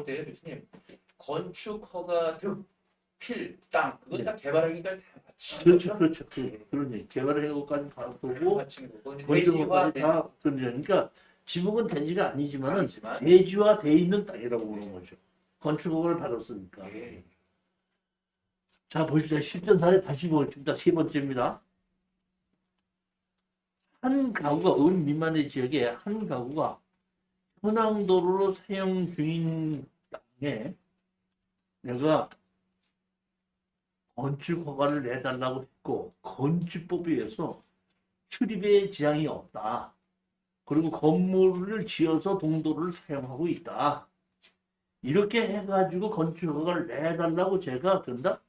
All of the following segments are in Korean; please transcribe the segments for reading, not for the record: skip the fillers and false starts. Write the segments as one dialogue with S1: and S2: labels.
S1: 근데 교수님 건축 허가 필, 땅 그건 다 개발하기가 다 마치는
S2: 그렇죠,
S1: 거죠?
S2: 그렇죠. 그러니 개발의 것까지 다 보고
S1: 마치는 거고 이제
S2: 건축까지
S1: 대지화된
S2: 다 그러니까 지목은 대지가 아니지만은
S1: 땅이지만
S2: 대지화돼 있는 땅이라고 보는 거죠. 건축허가를 받았으니까.
S1: 예.
S2: 자, 보십시오. 실전 사례 다시 보겠습니다. 세 번째입니다. 한 가구가 은 미만의 지역에 한 가구가 현황도로로 사용 중인 땅에 내가 건축 허가를 내달라고 했고 건축법에 의해서 출입에 지장이 없다. 그리고 건물을 지어서 동도를 사용하고 있다. 이렇게 해가지고 건축 허가를 내달라고 제가 든다?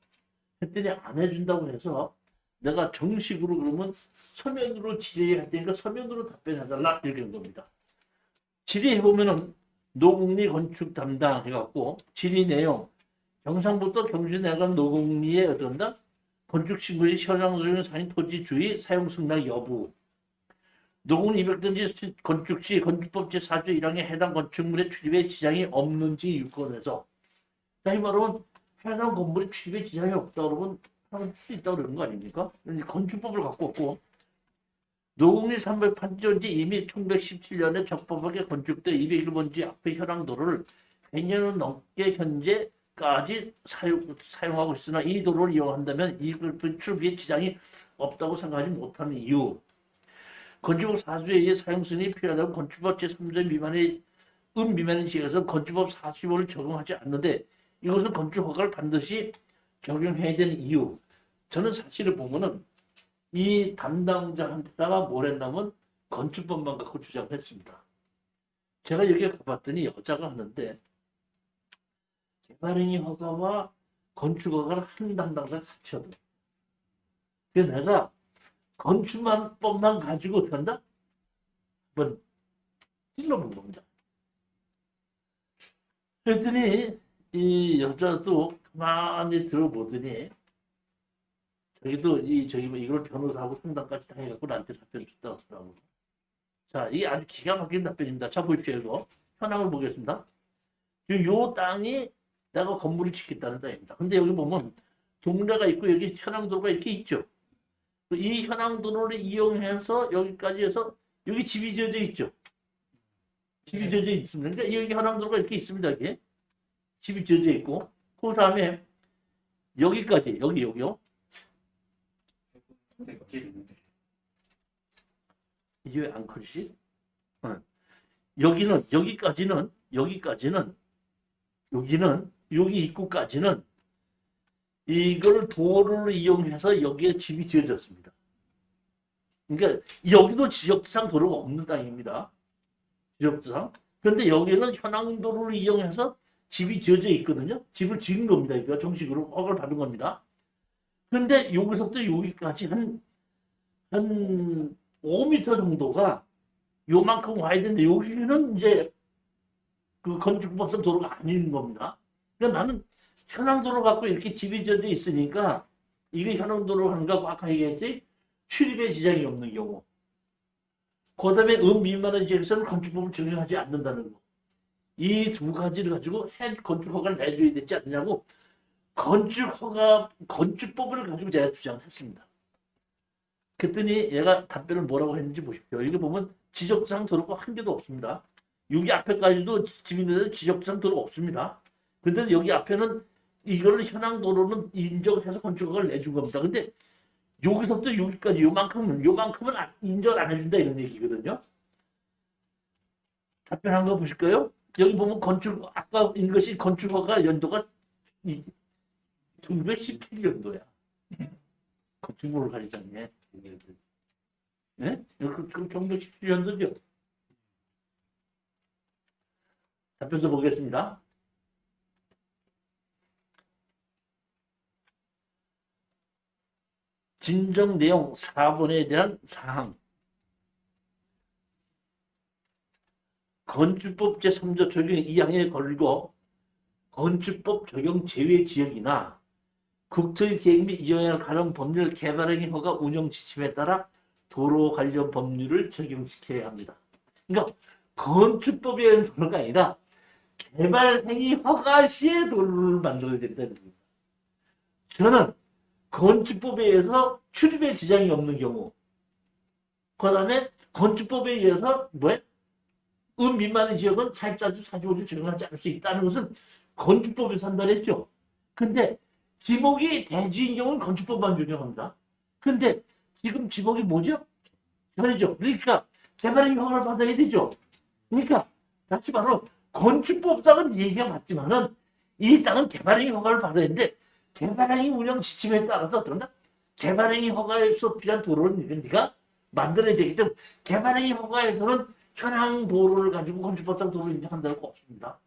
S2: 했더니 안 해준다고 해서 내가 정식으로 그러면 서면으로 질의할 테니까 서면으로 답변해달라 이렇게 한 겁니다. 질의해보면은 노국리 건축 담당 해갖고 질의 내용 경상북도 경주내관 노국리에 어떤다? 건축 신고시 현황소용 상인 토지 주의 사용 승낙 여부 노국리 200단지 건축 시 건축법 제4조 1항에 해당 건축물의 출입에 지장이 없는지 유권해서 자, 이 말은 해당 건물에 출입에 지장이 없다 그러면 할 수 있다 그러는 거 아닙니까? 건축법을 갖고 없고 노국리 308번지 이미 1917년에 적법하게 건축돼 201번지 앞에 현황도로를 100년은 넘게 현재까지 사용하고 있으나 이 도로를 이용한다면 이 출입에 지장이 없다고 생각하지 못하는 이유 건축법 4조에 의해 사용승인이 필요하다고 건축법 제3조 미만의 지역에서 건축법 45를 적용하지 않는데 이것은 건축허가를 반드시 적용해야 되는 이유. 저는 사실을 보면은 이 담당자한테다가 뭘 했냐면 건축법만 갖고 주장했습니다. 제가 여기에 가봤더니 여자가 하는데 개발행위 허가와 건축허가를 한 담당자가 같이 하더라고요. 그래서 내가 건축법만 가지고 어떻게 한다? 한번 찔러본 겁니다. 그랬더니 이 여자도 가만히 들어보더니 저기 뭐 이걸 변호사하고 상담까지 다 해갖고 나한테 답변 줬다 하더라고요. 자, 이게 아주 기가 막힌 답변입니다. 자, 보십시오. 이거 현황을 보겠습니다. 요 땅이 내가 건물을 짓겠다는 땅입니다. 근데 여기 보면 동네가 있고 여기 현황도로가 이렇게 있죠. 이 현황도로를 이용해서 여기까지 해서 여기 집이 지어져 있죠. 집이 지어져 있습니다. 그러니까 여기 현황도로가 이렇게 있습니다. 여기 집이 지어져 있고 그 다음에 여기까지 여기요. 이게 왜 안 커지지? 여기는 여기는 여기 입구까지는 이걸 도로를 이용해서 여기에 집이 지어졌습니다. 그러니까 여기도 지적상 도로가 없는 땅입니다. 지적상. 그런데 여기는 현황도로를 이용해서 집이 지어져 있거든요. 집을 지은 겁니다. 이거 정식으로 허가를 받은 겁니다. 그런데 여기서부터 여기까지 한 5m 정도가 요만큼 와야 되는데 여기는 이제 그 건축법상 도로가 아닌 겁니다. 그러니까 나는 현황도로 갖고 이렇게 집이 지어져 있으니까 이게 현황도로 한다고 아까 얘기했지 출입에 지장이 없는 경우 그 다음에 미만의 지역에서는 건축법을 적용하지 않는다는 거. 이 두 가지를 가지고 건축허가를 내줘야 되지 않느냐고 건축법을 가지고 제가 주장했습니다. 그랬더니 얘가 답변을 뭐라고 했는지 보십시오. 이게 보면 지적상 도로가 한 개도 없습니다. 여기 앞에까지도 집이 있는데 지적상 도로가 없습니다. 근데 여기 앞에는 이거를 현황도로는 인정해서 건축허가를 내준 겁니다. 근데 여기서부터 여기까지 요만큼은 인정 안 해준다 이런 얘기거든요. 답변한 거 보실까요? 여기 보면 아까 읽은 것이 건축허가 연도가 1917년도야. 건축물을 가리자니. 네? 그럼 1917년도죠. 답변서 보겠습니다. 진정 내용 4번에 대한 사항. 건축법 제3조 적용 2항에 걸고 건축법 적용 제외 지역이나 국토의 계획 및 이용에 관한 법률 개발행위 허가 운영 지침에 따라 도로 관련 법률을 적용시켜야 합니다. 그러니까 건축법에 의한 도로가 아니라 개발행위 허가 시에 도로를 만들어야 된다는 겁니다. 저는 건축법에 의해서 출입에 지장이 없는 경우, 그 다음에 건축법에 의해서 미만의 지역은 44주, 45주 적용하지 않을 수 있다는 것은 건축법에서 한다랬죠. 근데 지목이 대지인 경우는 건축법만 적용합니다. 근데 지금 지목이 뭐죠? 전이죠. 그러니까 개발행위 허가를 받아야 되죠. 그러니까 다시 말로 건축법상은 얘기가 맞지만은 이 땅은 개발행위 허가를 받아야 되는데 개발행위 운영 지침에 따라서 어떤가? 개발행위 허가에서 필요한 도로는 네가 만들어야 되기 때문에 개발행위 허가에서는 현행 도로를 가지고 건축법상 도로를 인정한다는 거 없습니다.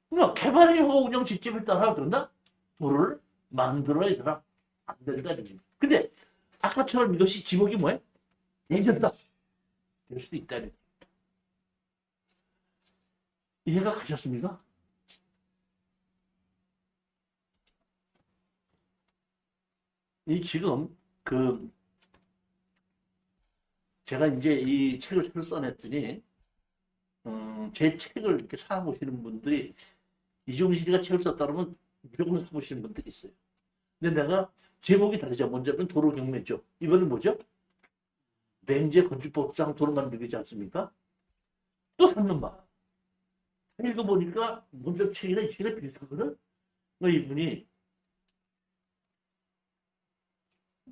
S2: 그러니까 개발행위 허가 운영 지침에 따라 그런다? 도로를 만들어야 되나? 안 된다는 겁니다. 근데 아까처럼 이것이 지목이 뭐예요? 예전다. 될 수도 있다는 겁니다. 이해가 가셨습니까? 이 지금 제가 이제 이 책을 새로 써냈더니 제 책을 이렇게 사보시는 분들이 이종실이가 책을 썼다 그러면 무조건 사보시는 분들이 있어요. 근데 내가 제목이 다르죠. 먼저는 도로 경매죠. 이번엔 뭐죠? 맹제 건축법상 도로 만들기지 않습니까? 또 샀는 봐. 읽어보니까 먼저 책이나 이 책이랑 비슷하거든? 이분이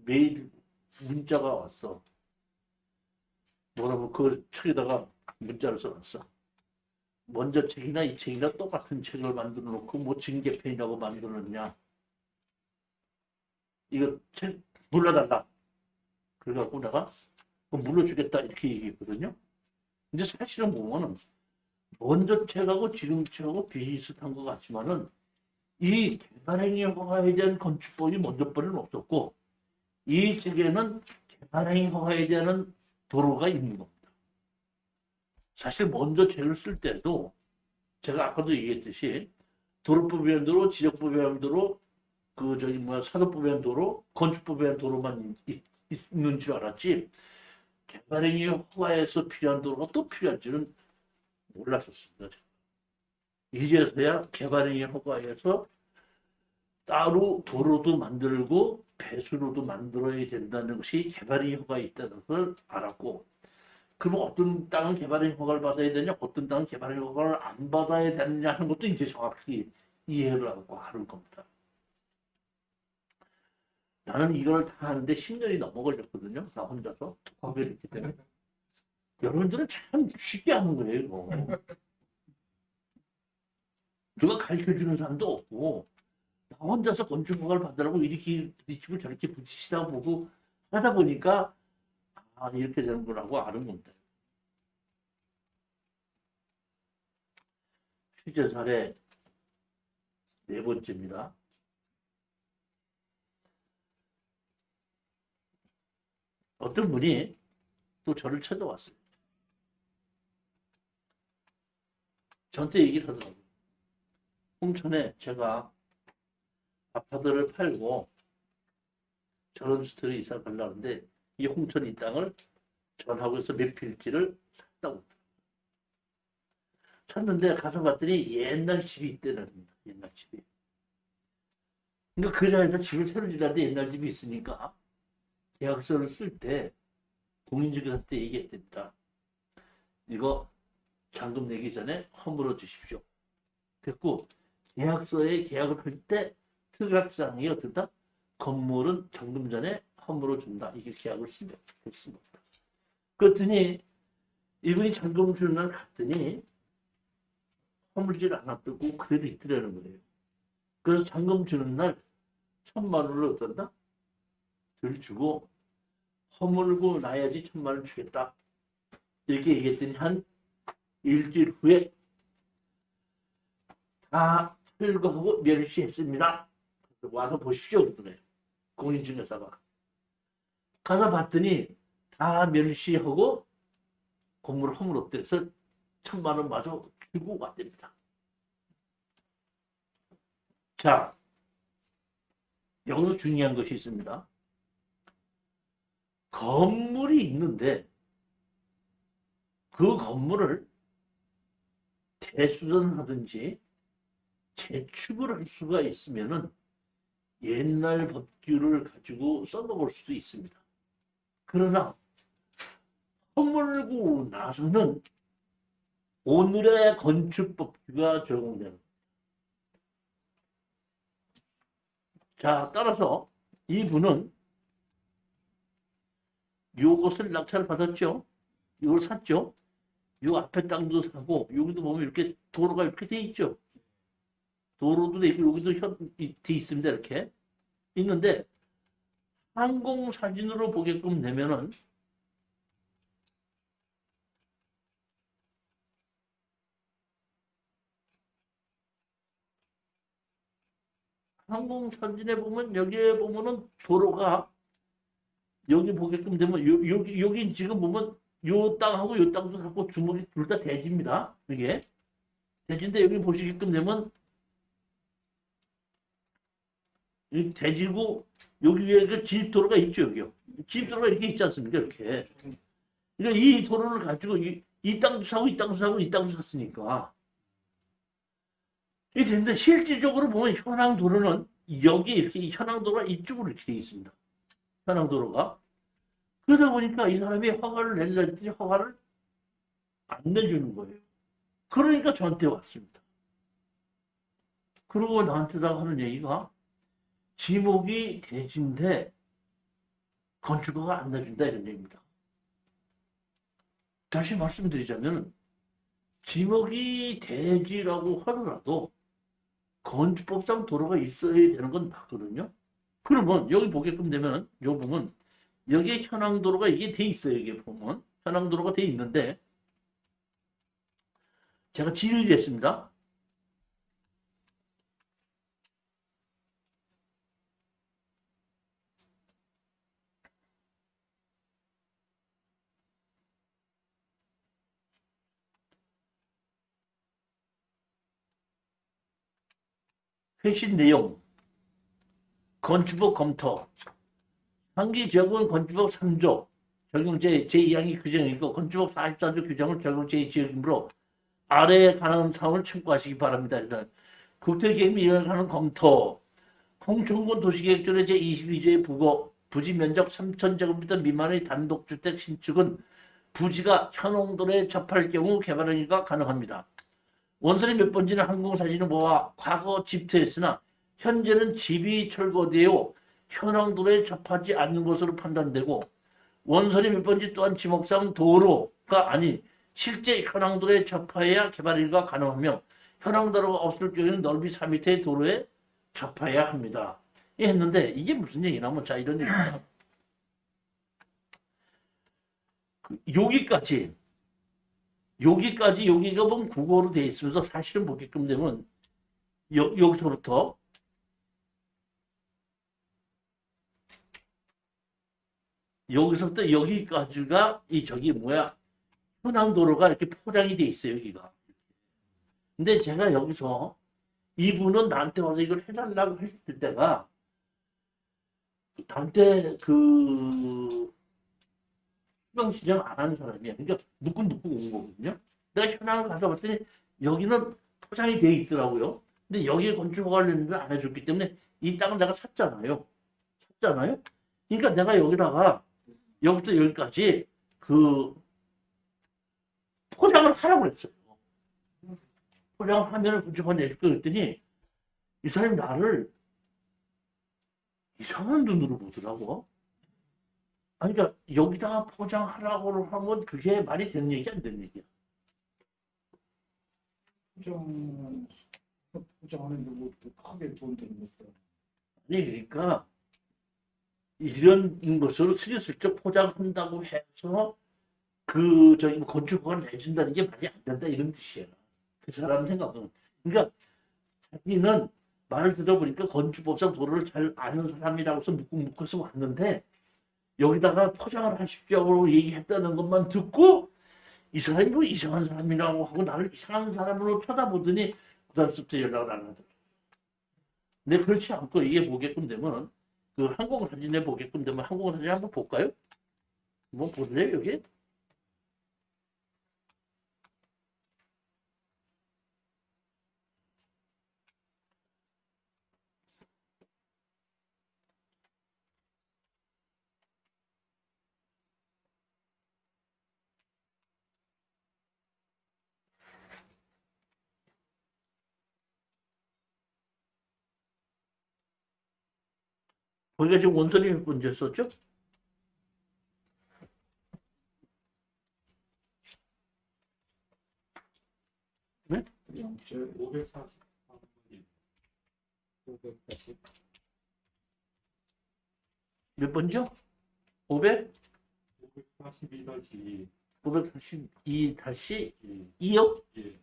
S2: 메일 문자가 왔어. 뭐라고 그 책에다가 문자를 써놨어. 먼저 책이나 이 책이나 똑같은 책을 만들어 놓고 뭐 징계편이라고 만들어 놨냐. 이거 책 물러달라. 그래갖고 내가 물러주겠다 이렇게 얘기했거든요. 근데 사실은 보면은 먼저 책하고 지금 책하고 비슷한 것 같지만은 이 개발행위 허가에 대한 건축법이 먼저 번에는 없었고 이 책에는 개발행위 허가에 대한 도로가 있는 겁니다. 사실 먼저 책을 쓸 때도 제가 아까도 얘기했듯이 도로법에 의한 도로, 지적법에 의한 도로, 사도법에 의한 도로, 건축법에 의한 도로만 있는 줄 알았지 개발행위 허가에서 필요한 도로가 또 필요한지는 몰랐었습니다. 이제서야 개발행위 허가에서 따로 도로도 만들고 배수로도 만들어야 된다는 것이 개발행위 허가에 있다는 것을 알았고 그럼 어떤 땅은 개발행위 허가를 받아야 되냐 어떤 땅은 개발행위 허가를 안 받아야 되느냐 하는 것도 이제 정확히 이해를 하고 하는 겁니다. 나는 이걸 다 하는데 10년이 넘어 걸렸거든요. 나 혼자서 독학을 했기 때문에. 여러분들은 참 쉽게 하는 거예요. 이거. 누가 가르쳐주는 사람도 없고 나 혼자서 건축허가를 받으라고 이렇게 부딪히고 저렇게 부딪히다 보고 하다 보니까 이렇게 되는구나 하고 아는 겁니다. 실제 사례 네 번째입니다. 어떤 분이 또 저를 찾아왔어요. 저한테 얘기를 하더라고요. 홍천에 제가 아파트를 팔고 전원주택을 이사 가려는데 이 홍천 이 땅을 전하고 해서 몇 필지를 샀다고. 샀는데 가서 봤더니 옛날 집이 있대는 겁니다. 옛날 집이. 그러니까 그 자리에다 집을 새로 지는데 옛날 집이 있으니까 계약서를 쓸 때 공인중개사한테 얘기했답니다. 이거 잔금 내기 전에 허물어 주십시오. 됐고 계약서에 계약을 할 때 특약사항이 어떻다? 건물은 잔금 전에 허물어 준다. 이게 계약을 쓰면 그렇습니다. 그랬더니 이분이 잔금을 주는 날 갔더니 허물질 않았다고 그대로 있더라는 거예요. 그래서 잔금 주는 날 1,000만 원을 어떤다? 덜 주고 허물고 나야지 1,000만 원 주겠다. 이렇게 얘기했더니 한 일주일 후에 다 철거하고 멸시했습니다. 와서 보십시오 그러더래요. 공인중개사가. 가서 봤더니 다 멸시하고 건물을 허물었대. 그래서 1,000만 원 마저 주고 왔답니다. 자, 여기서 중요한 것이 있습니다. 건물이 있는데 그 건물을 대수전하든지 재축을 할 수가 있으면은 옛날 법규를 가지고 써먹을 수도 있습니다. 그러나 허물고 나서는 오늘의 건축법규가 적용되는. 자, 따라서 이분은 요것을 낙찰 받았죠. 이걸 샀죠. 요 앞에 땅도 사고 여기도 보면 이렇게 도로가 이렇게 돼 있죠. 도로도 돼 있고 여기도 돼 있습니다. 이렇게 있는데 항공 사진으로 보게끔 되면은 항공 사진에 보면 여기에 보면은 도로가 여기 보게끔 되면 여기 지금 보면 요 땅하고 요 땅도 갖고 주먹이 둘 다 대지입니다. 이게 대지인데 여기 보시게끔 되면 이 대지고 여기 위에 그 진입도로가 있죠. 여기요. 진입도로가 이렇게 있지 않습니까? 이렇게. 그러니까 이 도로를 가지고 이 땅도 사고 이 땅도 사고 이 땅도 샀으니까 이게 되는데 실질적으로 보면 현황 도로는 여기 이렇게 현황 도로가 이쪽으로 이렇게 돼 있습니다. 현황 도로가. 그러다 보니까 이 사람이 허가를 내려 했더니 허가를 안 내주는 거예요. 그러니까 저한테 왔습니다. 그러고 나한테다가 하는 얘기가 지목이 대지인데 건축허가 안 내준다 이런 얘기입니다. 다시 말씀드리자면 지목이 대지라고 하더라도 건축법상 도로가 있어야 되는 건 맞거든요. 그러면 여기 보게끔 되면 여기 보면 여기에 현황도로가 이게 돼 있어요. 이게 보면 현황도로가 돼 있는데 제가 질의를 했습니다. 회신 내용, 건축법 검토, 상기지역은 건축법 3조, 적용 제2항이 규정이고 건축법 44조 규정을 적용 제2지역이므로 아래에 관한 사항을 참고하시기 바랍니다. 일단 국토계획 이행하는 검토, 홍천군 도시계획조례 제22조의 부지 면적 3,000제곱미터 미만의 단독주택 신축은 부지가 현홍도로에 접할 경우 개발 행위가 가능합니다. 원선이 몇 번지는 항공사진을 모아 과거 집투했으나 현재는 집이 철거되어 현황도로에 접하지 않는 것으로 판단되고 원선이 몇 번지 또한 지목상 도로가 아닌 실제 현황도로에 접하여야 개발 행위가 가능하며 현황도로가 없을 경우에는 넓이 4m의 도로에 접해야 합니다. 했는데 이게 무슨 얘기냐면 자 이런 얘기입니다. 여기까지 여기가 보면 국어로 되어 있으면서 사실은 보게끔 되면 여기서부터 여기까지가 저기 뭐야 현황도로가 이렇게 포장이 돼 있어요. 여기가. 근데 제가 여기서 이분은 나한테 와서 이걸 해달라고 했을 때가 나한테 그 수강 신청 안 하는 사람이야. 그러니까 묵고 온 거거든요. 내가 현황을 가서 봤더니 여기는 포장이 돼 있더라고요. 근데 여기에 건축허가를 냈는데 안 해줬기 때문에 이 땅을 내가 샀잖아요. 그러니까 내가 여기다가 여기부터 여기까지 그 포장을 하라고 그랬어요. 포장을 하면 건축허가 내줄 거 그랬더니 이 사람이 나를 이상한 눈으로 보더라고. 아니, 그러니까 여기다가 포장하라고 하면 그게 말이 되는 얘기 안 되는 얘기야.
S3: 포장하는데 뭐 크게 돈 되는 것도
S2: 아니, 그러니까 이런 것으로 스리슬쩍 포장한다고 해서 저기 건축허가를 내준다는 게 말이 안 된다 이런 뜻이야. 그 사람 생각은. 그러니까 자기는 말을 들어보니까 건축법상 도로를 잘 아는 사람이라고서 묵고서 왔는데 여기다가 포장을 하십시오라고 얘기했다는 것만 듣고 이 사람이 뭐 이상한 사람이라고 하고 나를 이상한 사람으로 쳐다보더니 그다음부터 연락을 안 하더라고요. 근데 그렇지 않고 이게 보게끔 되면 그 항공사진에 보게끔 되면 항공사진 한번 볼까요? 한번 보실래요 여기? 거기가 지금 원선이 몇 번째 썼죠? 네?
S3: 543번. 540.
S2: 몇 번죠? 500?
S3: 542-2.
S2: 542-2요?
S3: 예.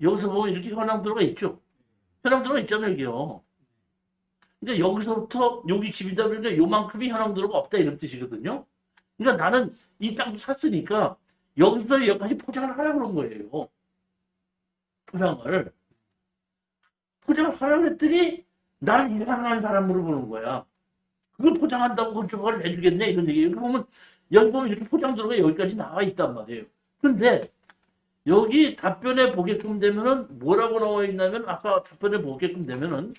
S2: 여기서 보면 이렇게 현황도로가 있죠? 현황도로가 있잖아요, 여기요. 근데 여기서부터 여기 집이다 보니까 요만큼이 현황도로가 없다 이런 뜻이거든요. 그러니까 나는 이 땅도 샀으니까 여기서 여기까지 포장을 하라고 그런 거예요. 포장을. 포장을 하라고 했더니 나를 이상한 사람으로 보는 거야. 그걸 포장한다고 건축허가를 내주겠네 이런 얘기. 여기 보면 이렇게 포장도로가 여기까지 나와 있단 말이에요. 근데 여기 답변에 보게끔 되면은 뭐라고 나와 있냐면 아까 답변에 보게끔 되면은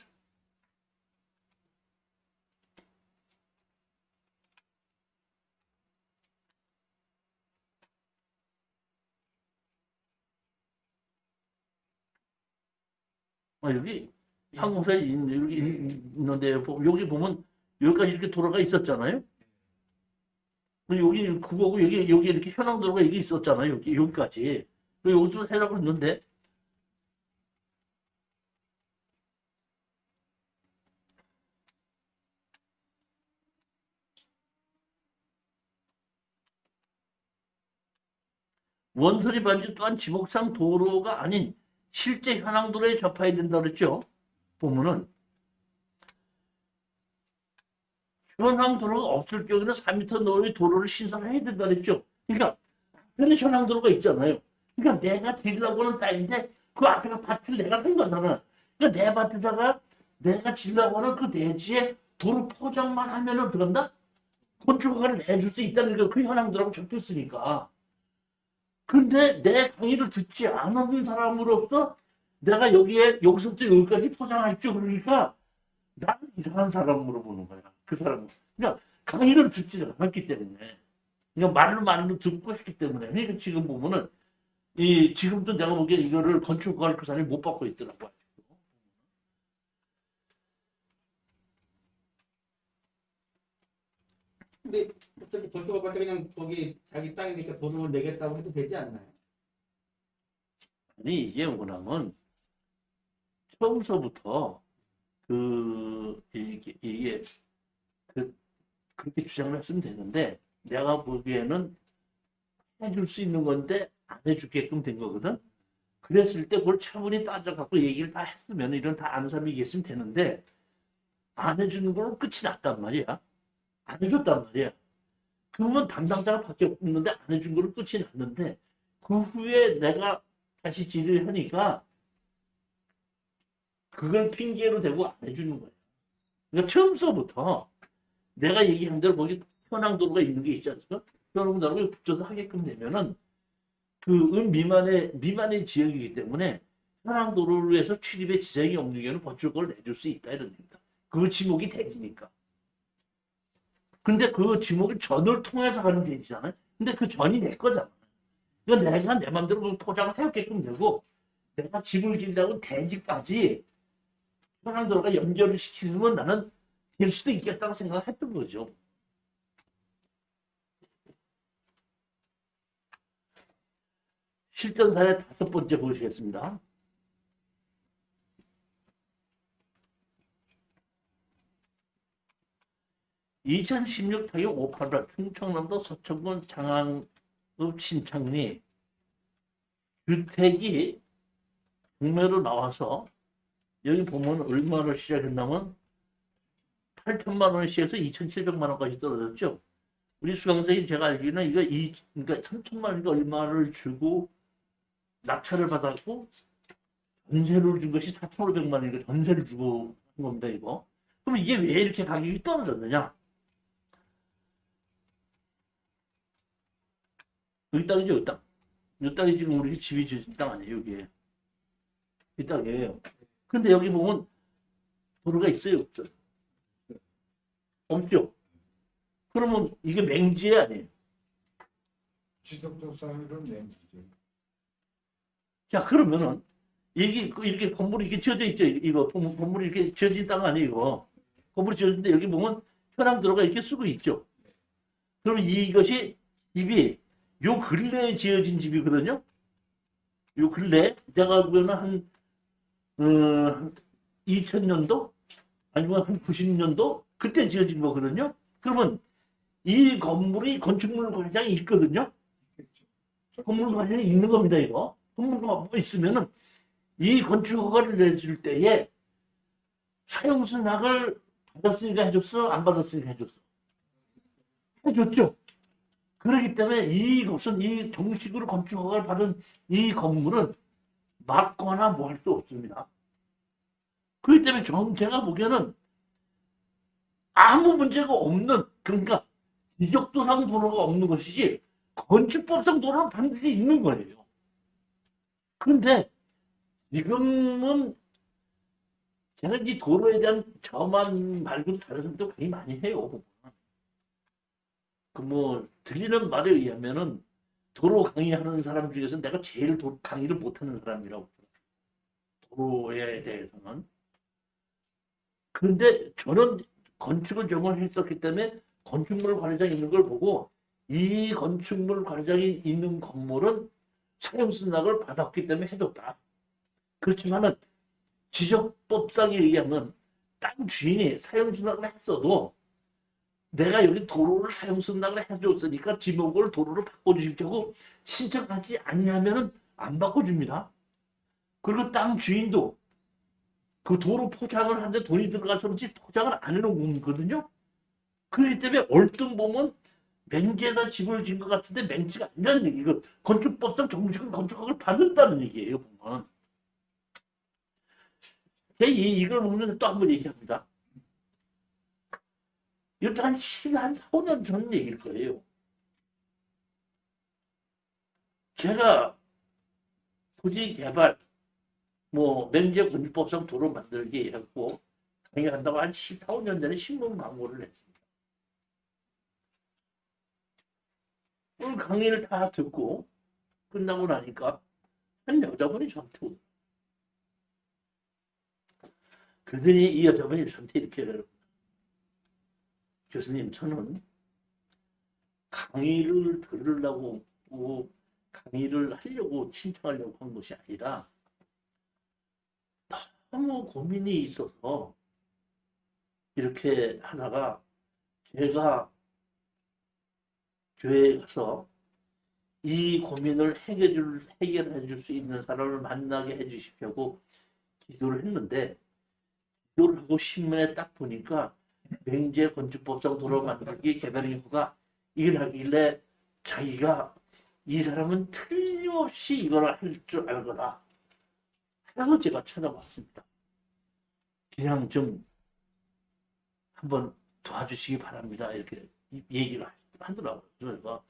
S2: 여기 항공사에 여기 있는데 여기 보면 여기까지 이렇게 돌아가 있었잖아요. 여기 그거고 여기 이렇게 현황도로가 여기 있었잖아요. 여기까지. 여기서 해라고 했는데 원소리 반지 또한 지목상 도로가 아닌 실제 현황도로에 접해야 된다 그랬죠. 보면은 현황도로가 없을 경우에는 4m 너의 도로를 신설해야 된다 그랬죠. 그러니까 앞에는 현황도로가 있잖아요. 그러니까 내가 지으려고 하는 땅인데 그 앞에가 밭을 내가 산 거잖아. 그러니까 내 밭에다가 내가 지으려고 하는 그 대지에 도로 포장만 하면은 들어간다? 건축허가를 내줄 수 있다는 게 그 현황도로하고 적혔으니까. 근데 내 강의를 듣지 않은 사람으로서 내가 여기서부터 여기까지 포장할죠. 그러니까 나는 이상한 사람으로 보는 거야. 그 사람은. 그러니까 강의를 듣지 않았기 때문에. 그러니까 말로 듣고 했기 때문에. 그러니까 지금 보면은 지금도 내가 보기에 이거를 건축허가를 그 사람이 못 받고 있더라고요.
S4: 근데 어차피 건축가 볼때 그냥 거기 자기 땅이니까 돈을 내겠다고 해도 되지 않나요?
S2: 아니 이게 뭐냐면 처음서부터 이게 그렇게 주장을 했으면 되는데 내가 보기에는 해줄 수 있는 건데 안 해주게끔 된 거거든. 그랬을 때 그걸 차분히 따져갖고 얘기를 다 했으면 이런 다 아는 사람이 얘기했으면 되는데 안 해주는 걸로 끝이 났단 말이야. 안 해줬단 말이야. 그러면 담당자가 밖에 없는데 안 해준 걸로 끝이 났는데 그 후에 내가 다시 질의를 하니까 그걸 핑계로 대고 안 해주는 거야. 그러니까 처음서부터 내가 얘기한 대로 거기 현황도로가 있는 게 있지 않습니까? 현황도로를 붙여서 하게끔 되면은 은 미만의 지역이기 때문에 현황도로로 해서 출입에 지장이 없는 경우는 건축허가를 내줄 수 있다 이런 겁니다. 그 지목이 대지니까. 근데 그 지목을 전을 통해서 하는 대지잖아요. 근데 그 전이 내 거잖아. 그러니까 내가 내 맘대로 포장을 해야게끔 되고 내가 집을 지으려고 대지까지 현황도로가 연결을 시키면 나는 될 수도 있겠다고 생각했던 거죠. 실전사의 5번째 보시겠습니다. (2016) 타경 588 충청남도 서천군 장항읍 신창리 주택이 경매로 나와서 여기 보면 얼마로 시작했냐면 8천만 원씩해서 2,700만 원까지 떨어졌죠. 우리 수강생이 제가 알기로는 그러니까 3천만 원인가 얼마를 주고 낙찰을 받았고 전세를 준 것이 4,500만 원인가 전세를 주고 한 겁니다, 이거. 그럼 이게 왜 이렇게 가격이 떨어졌느냐? 여기 땅이죠, 여기 땅. 이 땅이 지금 우리 집이 지은 땅 아니에요, 여기에. 이 땅이에요. 근데 여기 보면 도로가 있어요, 없어요? 없죠? 그러면 이게 맹지 아니에요?
S3: 지속도상으로 낸지죠.
S2: 자, 그러면은 이게 이렇게 건물이 이렇게 지어져 있죠. 이거 건물이 이렇게 지어진 땅 아니에요, 이거. 건물이 지어진데 여기 보면 현황 들어가 이렇게 쓰고 있죠. 그러면 이것이 집이 요 근래에 지어진 집이거든요. 요 근래 내가 보면 한 2000년도 아니면 한 90년도 그때 지어진 거거든요. 그러면 이 건물이 건축물 관장이 있거든요. 건물 관장이 있는 겁니다, 이거. 건물가 있으면은 이 건축 허가를 내줄 때에 사용수납을 받았으니까 해줬어, 안 받았으니까 해줬어. 해줬죠. 그렇기 때문에 이것은 이 정식으로 건축 허가를 받은 이 건물은 막거나 뭐 할 수 없습니다. 그렇기 때문에 제가 보기에는 아무 문제가 없는, 그러니까 지적도상 도로가 없는 것이지 건축법상 도로는 반드시 있는 거예요. 그런데 지금은 제가 이 도로에 대한 저만 말고도 다른 사람도 굉장히 많이 해요. 그 뭐 들리는 말에 의하면은 도로 강의하는 사람 중에서 내가 제일 강의를 못하는 사람이라고. 도로에 대해서는. 그런데 저는 건축을 전공했었기 때문에 건축물 관리장이 있는 걸 보고 이 건축물 관리장이 있는 건물은 사용승낙을 받았기 때문에 해줬다. 그렇지만은 지적법상에 의하면 땅 주인이 사용승낙을 했어도 내가 여기 도로를 사용승낙을 해줬으니까 지목을 도로를 바꿔주십시오 신청하지 아니하면은 안 바꿔줍니다. 그리고 땅 주인도 그 도로 포장을 하는데 돈이 들어가서 그런지 포장을 안 해놓은 거거든요. 그렇기 때문에 얼뜬 보면 맹지에다 집을 지은 것 같은데 맹지가 아니라는 얘기고 건축법상 정식은 건축학을 받았다는 얘기예요. 보면. 이걸 보면 또 한 번 얘기합니다. 이것도 한 4, 5년 전 얘기일 거예요. 제가 토지 개발, 뭐 맹지 건축법상 도로 만들기 해갖고 강의한다고 한 4, 5년 전에 신문 광고를 했습니다. 오늘 강의를 다 듣고 끝나고 나니까 한 여자분이 저한테 오더라고요. 그러더니 이 여자분이 저한테 이렇게 그래요. 교수님, 저는 강의를 들으려고 강의를 하려고 신청하려고 한 것이 아니라 너무 고민이 있어서 이렇게 하다가 제가 교회에 가서 이 고민을 해결해 줄 수 있는 사람을 만나게 해 주십시오 기도를 했는데 기도를 하고 신문에 딱 보니까 맹지 건축법상 도로 만들기 개발인구가 이걸 하길래 자기가 이 사람은 틀림없이 이걸 할 줄 알 거다. 그래서 제가 찾아봤습니다. 그냥 좀 한번 도와주시기 바랍니다. 이렇게 얘기를 하더라고요. 그래서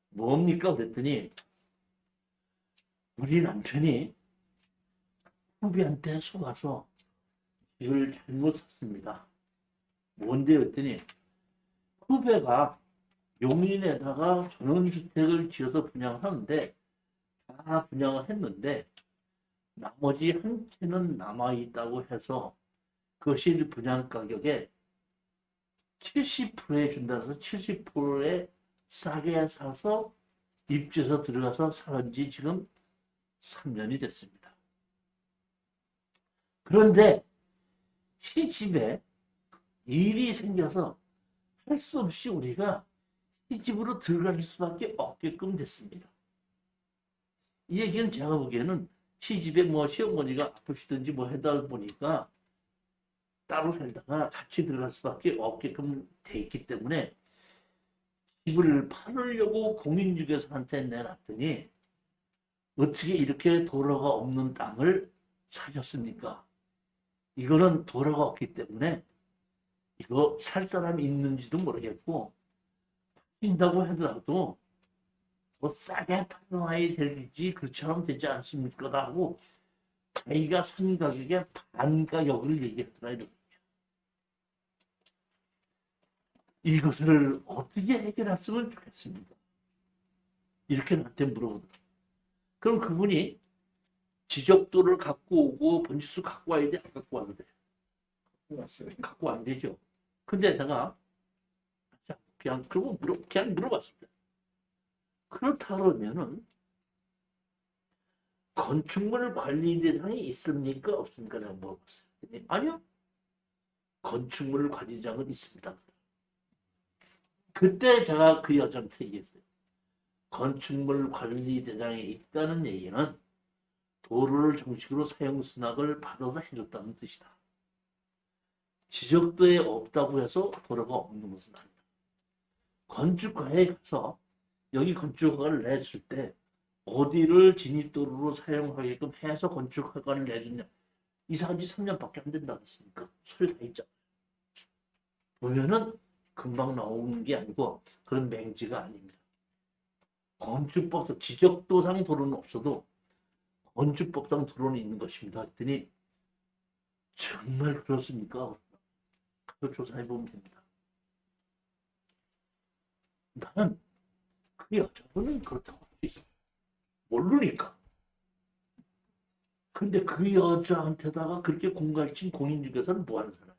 S2: 뭡니까? 그랬더니 우리 남편이 후배한테 속아서 이걸 잘못 샀습니다. 뭔데? 그랬더니 후배가 용인에다가 전원주택을 지어서 분양하는데 다 분양을 했는데 나머지 한 채는 남아있다고 해서 그것이 분양 가격에 70%에 준다고 해서 70%에 싸게 사서 입주해서 들어가서 살은 지 지금 3년이 됐습니다. 그런데 시집에 일이 생겨서 할 수 없이 우리가 시집으로 들어갈 수밖에 없게끔 됐습니다. 이 얘기는 제가 보기에는 시집에 뭐 시어머니가 아프시든지 뭐 하다 보니까 따로 살다가 같이 들어갈 수밖에 없게끔 돼 있기 때문에 집을 팔으려고 공인중개사한테 내놨더니 어떻게 이렇게 도로가 없는 땅을 사셨습니까? 이거는 도로가 없기 때문에 이거 살 사람이 있는지도 모르겠고 인다고 하더라도 뭐 싸게 팔아야 될지 그렇지 않으면 되지 않습니까? 하고 자기가 산 가격의 반가격을 얘기하더라. 이것을 어떻게 해결했으면 좋겠습니다. 이렇게 나한테 물어보더라고요. 그럼 그분이 지적도를 갖고 오고 번지수 갖고 와야 돼? 안 갖고 와도 돼?
S3: 왔어요.
S2: 갖고 안 되죠. 근데 내가 그냥 그냥 물어봤습니다. 그렇다 그러면은 건축물 관리 대장이 있습니까? 없습니까? 내가 물어봤어요. 아니요. 건축물 관리장은 있습니다. 그때 제가 그 여자한테 얘기했어요. 건축물 관리 대장에 있다는 얘기는 도로를 정식으로 사용 승낙을 받아서 해줬다는 뜻이다. 지적도에 없다고 해서 도로가 없는 것은 아니다. 건축가에 가서 여기 건축허가를 냈을 때 어디를 진입도로로 사용하게끔 해서 건축허가를 내줬냐. 이사한 지 3년밖에 안 된다 그랬으니까 소리 다 있잖아요. 보면은 금방 나오는 게 아니고 그런 맹지가 아닙니다. 건축법상 지적도상 도로는 없어도 건축법상 도로는 있는 것입니다. 그랬더니 정말 그렇습니까? 가서 조사해보면 됩니다. 나는 그 여자분은 그렇다고 할 수 있어요. 모르니까. 근데 그 여자한테다가 그렇게 공갈친 공인중개사는 뭐 하는 사람이야?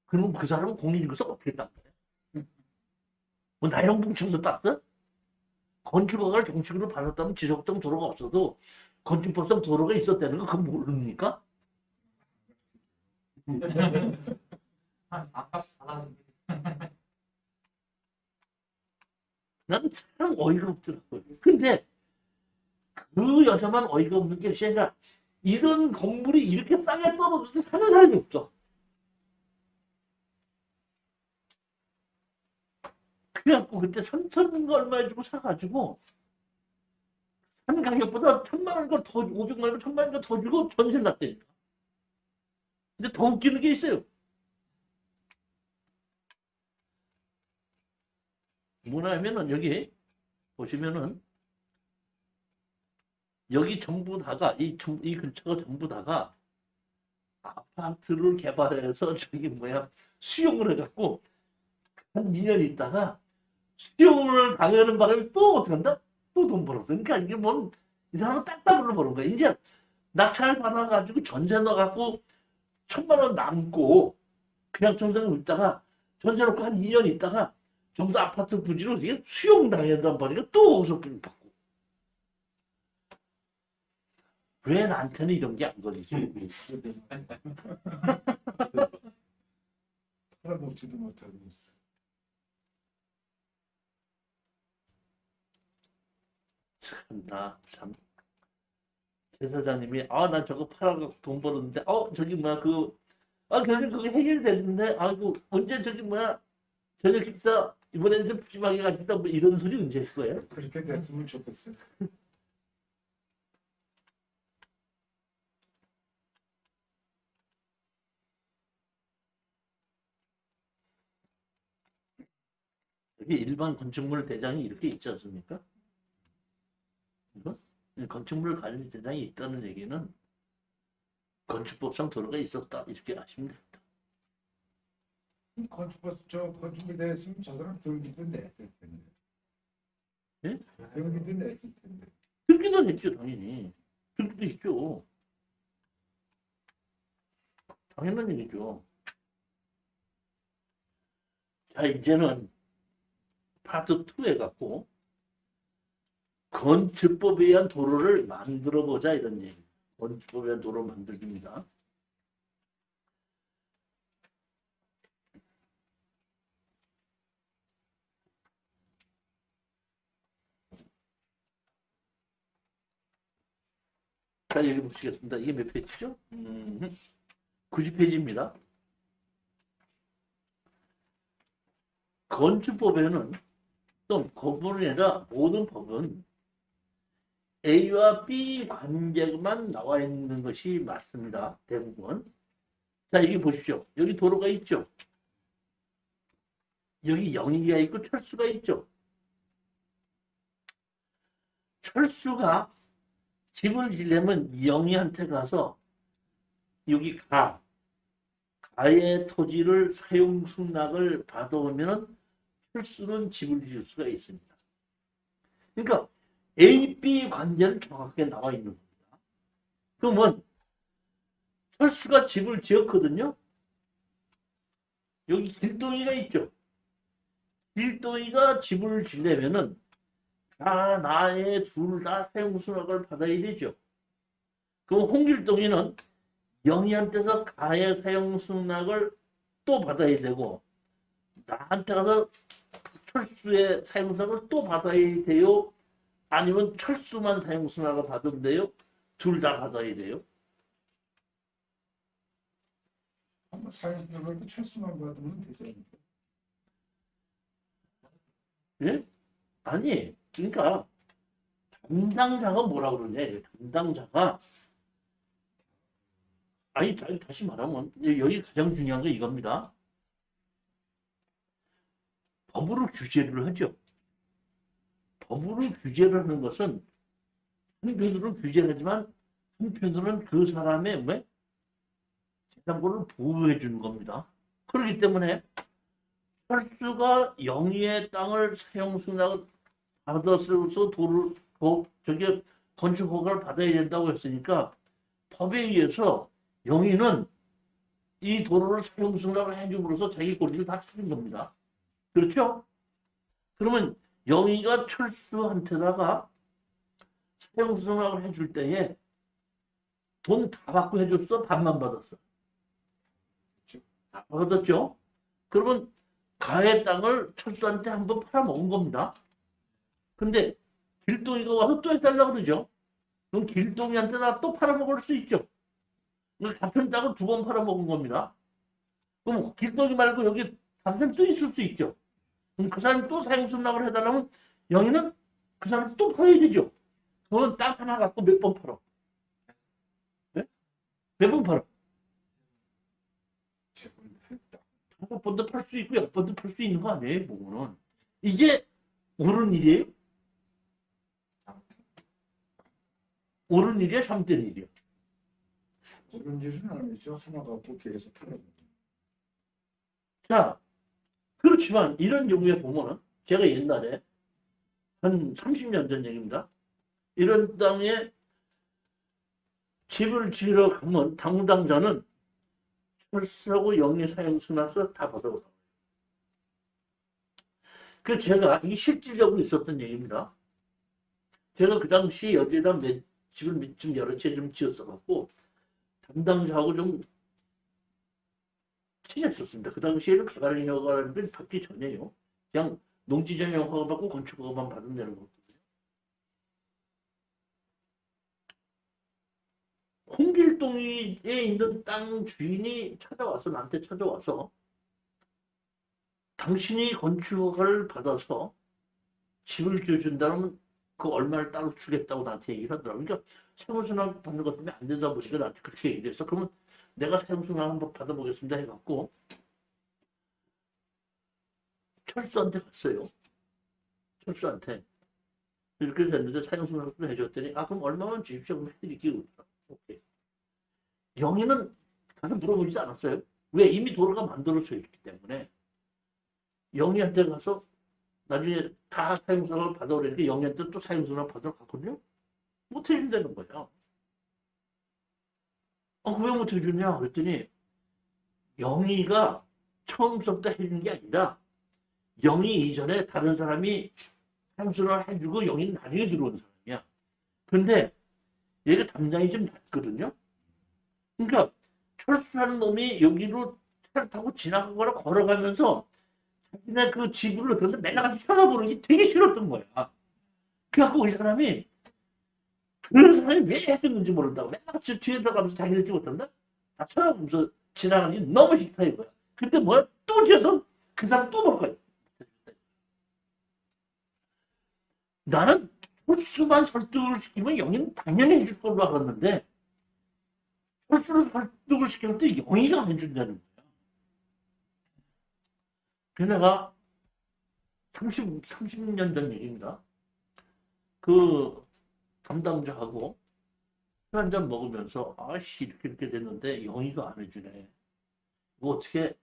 S2: 그러면 그 사람은 공인중개사 어떻게 딴 거야? 뭐 나이랑 뭉쳐서 땄어? 건축허가를 정식으로 받았다면 지적당 도로가 없어도 건축법상 도로가 있었다는 거 그건 모릅니까? 난 참 어이가 없더라고요. 근데 그 여자만 어이가 없는 게 아니라 이런 건물이 이렇게 싸게 떨어져서 사는 사람이 없어. 그래갖고 그때 3,000원 얼마에 주고 사가지고 산 가격보다 1,000만 원 더, 500만 원, 1,000만 원 더 주고 전세 났다니까. 근데 더 웃기는 게 있어요. 뭐냐면은 여기 보시면은 여기 전부 다가 이 근처가 전부 다가 아파트를 개발해서 저기 뭐야 수용을 해갖고 한 2년 있다가 수용을 당하는 바람에 또 어떻게 한다? 또 돈 벌었어. 그러니까 이게 뭐 이 사람은 딱따블로 버는 거야. 이제 낙찰 받아가지고 전세 넣어갖고 1,000만 원 남고 그냥 전세를 있다가 전세 놓고 한 2년 있다가 전부 다 아파트 부지로 수용 당한단 말이야. 또 어디서 돈 받고. 왜 나한테는 이런 게 안 걸리지?
S3: 살아보지도 못하고 있어.
S2: 참. 제 사장님이, 나 저거 팔아갖고 돈 벌었는데, 저기 뭐야, 교수님 그거 해결됐는데, 언제 저기 뭐야, 저녁 식사, 이번엔 좀 푸짐하게 가시다, 뭐 이런 소리 언제 할 거예요?
S3: 그렇게 됐으면 좋겠어.
S2: 여기 일반 건축물 대장이 이렇게 있지 않습니까? 이거? 건축물 관리 대장이 있다는 얘기는 건축법상 도로가 있었다. 이렇게 아시면 됩니다.
S3: 건축물 됐으면 저 사람 등기도 냈을 텐데.
S2: 예?
S3: 등기도 냈을 텐데.
S2: 등기도 했죠, 당연히. 등기도 있죠. 당연한 얘기죠. 자, 이제는 파트 2 해갖고 건축법에 의한 도로를 만들어 보자 이런 얘기. 건축법에 의한 도로 만들기입니다. 자, 여기 보시겠습니다. 이게 몇 페이지죠? 90페이지입니다. 건축법에는 또 법원이 아니라 모든 법은 A와 B 관계만 나와 있는 것이 맞습니다. 대부분. 자, 여기 보십시오. 여기 도로가 있죠. 여기 영희가 있고 철수가 있죠. 철수가 집을 지려면 영희한테 가서 여기 가의 토지를 사용 승낙을 받아오면 철수는 집을 지을 수가 있습니다. 그러니까 A, B 관계는 정확하게 나와 있는 겁니다. 그러면 철수가 집을 지었거든요. 여기 길동이가 있죠. 길동이가 집을 지려면은 다 나의 둘 다 사용수락을 받아야 되죠. 그럼 홍길동이는 영희한테서 가의 사용수락을 또 받아야 되고 나한테 가서 철수의 사용수락을 또 받아야 돼요. 아니면 철수만 사용수락을 받으면 돼요. 둘 다 받아야 돼요.
S3: 한번 사용료를 철수만 받으면 되죠.
S2: 예? 아니, 그러니까 담당자가 뭐라 그러냐? 담당자가 아니 다시 말하면 여기 가장 중요한 게 이겁니다. 법으로 규제를 하죠. 법으로 규제를 하는 것은 한편으로는 규제를 하지만 한편으로는 그 사람의 왜? 재산권을 보호해 주는 겁니다. 그렇기 때문에 철수가 영희의 땅을 사용수납 받아서 도를 저기 건축 허가를 받아야 된다고 했으니까 법에 의해서 영희는 이 도로를 사용수납을 해줌으로써 자기 권리를 다 찾은 겁니다. 그렇죠? 그러면 영희가 철수한테다가 사용수납을 해줄 때에 돈 다 받고 해줬어? 반만 받았어? 다 받았죠? 그러면 가의 땅을 철수한테 한번 팔아먹은 겁니다. 근데 길동이가 와서 또 해달라고 그러죠. 그럼 길동이한테 나 또 팔아먹을 수 있죠. 같은 땅을 두 번 팔아먹은 겁니다. 그럼 길동이 말고 여기 다른 사람 또 있을 수 있죠. 그럼 그 사람이 또 사용수납을 해달라면 영희는 그 사람 또 팔아야 되죠. 그건 땅 하나 갖고 몇 번 팔아? 네? 몇 번 팔아?
S3: 재벌했다.
S2: 5번도 팔 수 있고 10번도 팔 수 있는 거 아니에요, 보고는. 이게 옳은 일이에요? 옳은 일이야, 잘못된 일이야?
S3: 그런 일은 아니죠. 하나 갖고 계속 팔아먹는.
S2: 자, 그렇지만 이런 경우에 보면은 제가 옛날에 한 30년 전 얘기입니다. 이런 땅에 집을 지으러 가면 담당자는 철수하고 영리 사용수납서 다 받아오고. 그 제가 이게 실질적으로 있었던 얘기입니다. 제가 그 당시 여기에다 집을 좀 여러 채 좀 지었어갖고 담당자하고 좀 친했었습니다. 그 당시에는 개발인허가라는 게 받기 전에요. 그냥 농지전용 허가 받고 건축 허가만 받으면 되는 거거든요. 홍길동에 있는 땅 주인이 찾아와서 나한테 찾아와서 당신이 건축허가를 받아서 집을 지어준다면 그 얼마를 따로 주겠다고 나한테 얘기를 하더라고요. 그러니까 세무서납 받는 것 때문에 안 되다 보니까 나한테 그렇게 얘기를 해서 그러면 내가 세무서납 한번 받아보겠습니다 해갖고 철수한테 갔어요. 철수한테. 이렇게 됐는데 사용수납도 해줬더니 아 그럼 얼마만 주십시오. 그럼 해드릴게요. 오케이. 영희는 가서 물어보지도 않았어요. 왜? 이미 도로가 만들어져 있기 때문에 영희한테 가서 나중에 다 사용수납을 받아오려니까 영희한테 또 사용수납 받으러 갔거든요. 못 해준다는 거야. 왜 못 해주냐? 그랬더니 영희가 처음부터 해주는 게 아니라 영희 이전에 다른 사람이 사용수납을 해주고 영희는 나중에 들어온 사람이야. 근데 얘가 담당이 좀 낮거든요. 그러니까 철수하는 놈이 여기로 차를 타고 지나가거나 걸어가면서 자기네 그 집으로 그런데 맨날 같이 쳐다보는 게 되게 싫었던 거야. 그래갖고 이 사람이 그 사람이 왜 해줬는지 모른다고 맨날 같이 뒤에 들어가면서 자기네 집 못한다? 다 쳐다보면서 지나가는 게 너무 싫다 이거야. 근데 뭐야? 또 지어서 그 사람 또 볼 거야. 나는 철수만 설득을 시키면 영희는 당연히 해줄 걸로 알았는데 철수를 설득을 시키면 또 영희가 안 해준다는 거야. 그래서 내가 30년 전 얘기입니다. 그 담당자하고 술 한잔 먹으면서 아씨 이렇게 됐는데 영희가 안 해주네. 이거 어떻게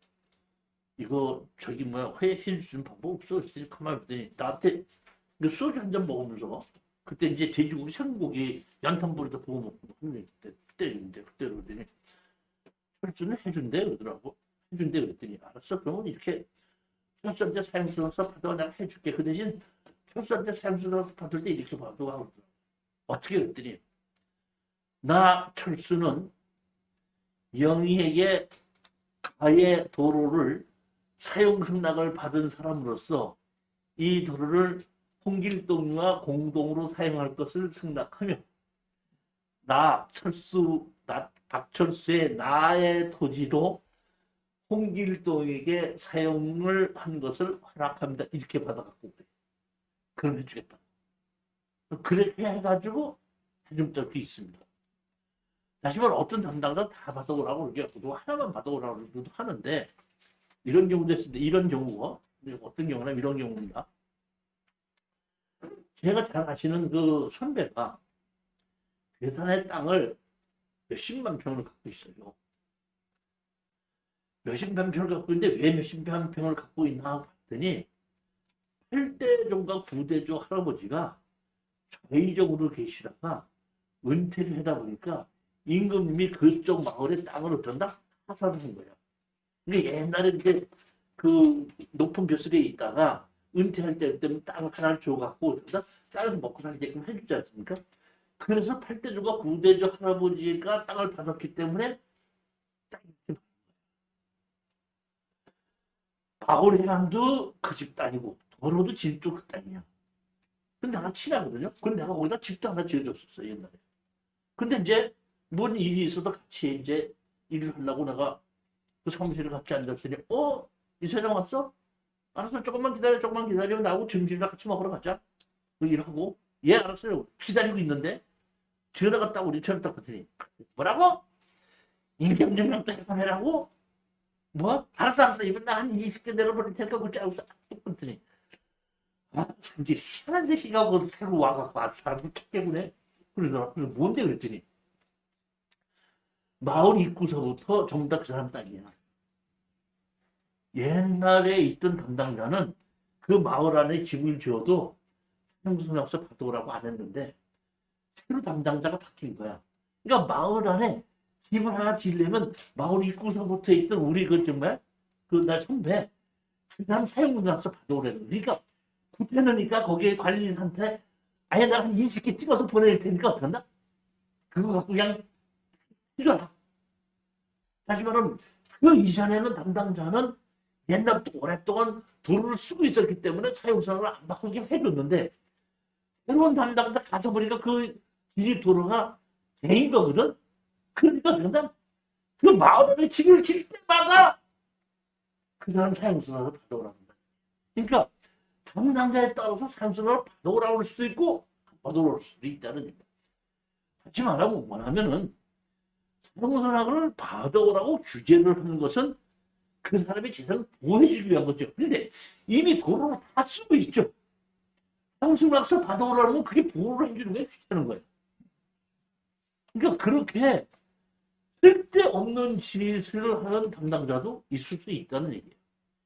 S2: 이거 저기 뭐야 회해 줄 수 있는 방법 없어? 그랬더니 가만히 보더니 나한테 그 소주 한 잔 먹으면서 그때 이제 돼지고기 생고기 연탄불에다 구워 먹고 하는 그때로 그랬더니 철수는 해준대 그러더라고. 해준대 그랬더니 알았어 그러면 이렇게 철수한테 사형수당서 받아 내가 해줄게. 그 대신 철수한테 사형수당서 받을 때 이렇게 받아 하고 어떻게 그랬더니 나 철수는 영희에게 가해 도로를 사용승낙을 받은 사람으로서 이 도로를 홍길동과 공동으로 사용할 것을 승낙하며 박철수의 나의 토지도 홍길동에게 사용을 한 것을 허락합니다. 이렇게 받아갖고 그래. 그럼 해주겠다. 그렇게 해가지고 해준 적이 있습니다. 다시 말해 어떤 담당자 다 받아오라고 그러고 하나만 받아오라고 그러기도 하는데 이런 경우도 있습니다. 이런 경우가 어떤 경우나 이런 경우입니다. 제가 잘 아시는 그 선배가 괴산의 땅을 몇십만 평을 갖고 있어요. 몇십만 평을 갖고 있는데 왜 몇십만 평을 갖고 있나 봤더니 8대종과 9대조 할아버지가 좌의정으로 계시다가 은퇴를 하다 보니까 임금님이 그쪽 마을의 땅을 어쩐다? 하사를 한 거야. 그러니까 옛날에 이렇게 그 높은 벼슬에 있다가 은퇴할 때는 땅을 하나를 줘갖고 어쩐다? 땅에서 먹고 살게끔 해주지 않습니까? 그래서 8대조가 9대조 할아버지가 땅을 받았기 때문에 땅이 이렇게 마을 해안도 그 집 땅이고 도로도 집도 그 땅이야. 근데 내가 친하거든요. 근데 내가 거기다 집도 하나 지어줬었어 옛날에. 근데 이제 뭔 일이 있어도 같이 이제 일을 하려고 내가 그 사무실에 같이 앉았으니 이 사장 왔어? 알았어 조금만 기다리면 나하고 점심이나 같이 먹으러 가자. 그 일하고 예 알았어요. 기다리고 있는데 전화가 딱 우리 전화 딱 받더니 뭐라고? 임경증명 또 해보내라고? 뭐? 알았어 이번 나 한 20개 내려버릴 테니까 그렇게 하고 했더니 성질이 희한한 새끼가 그 새로 와갖고 아주 사람을 착해구네 그러더라. 그래서 뭔데 그랬더니 마을 입구서부터 전부 다 그 사람 땅이야. 옛날에 있던 담당자는 그 마을 안에 집을 지어도 사형수납서 받아오라고 안 했는데 새로 담당자가 바뀐 거야. 그러니까 마을 안에 집을 하나 지으려면 마을 입구서부터 있던 우리 그 정말 나 선배 그 사람 사형수납서 받아오라는 거야. 그러니까 붙여놓으니까 거기에 관리인한테 아예 나 한 20개 찍어서 보낼 테니까 어떡한다? 그거 갖고 그냥 해줘라. 다시 말하면 그 이전에는 담당자는 옛날부터 오랫동안 도로를 쓰고 있었기 때문에 사용사를 안 바꾸게 해줬는데 새로운 담당자 가져보니까 그 이 도로가 개인 거거든. 그러니까 그런다. 그 마을에 집을 질 때마다 그 사람 사용수납을 받아오라고 한다. 그러니까 담당자에 따라서 사용수납을 받아오라고 할 수도 있고 안 받아오라고 할 수도 있다는 얘기다. 하지 말라고 원하면은 사용수납을 받아오라고 규제를 하는 것은 그 사람의 재산을 보호해주기 위한 거죠. 그런데 이미 도로를 다 쓰고 있죠. 사용수납서 받아오라면 그게 보호를 해주는 게 귀찮은 거예요. 그러니까 그렇게 쓸데없는 짓을 하는 담당자도 있을 수 있다는 얘기예요.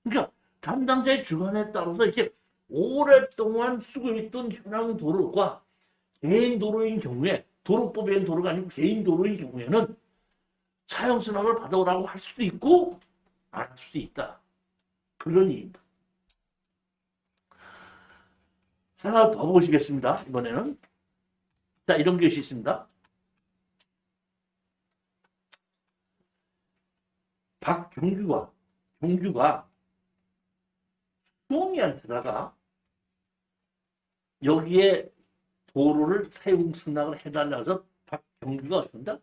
S2: 그러니까 담당자의 주관에 따라서 이렇게 오랫동안 쓰고 있던 현황 도로가 개인 도로인 경우에 도로법에는 도로가 아니고 개인 도로인 경우에는 사용수납을 받아오라고 할 수도 있고 안 할 수도 있다. 그런 얘기입니다. 하나 더 보시겠습니다. 이번에는 자 이런 것이 있습니다. 경규가 수홍이한테다가 여기에 도로를 사용 승낙을 해달라고 해서 박경규가 어떤다?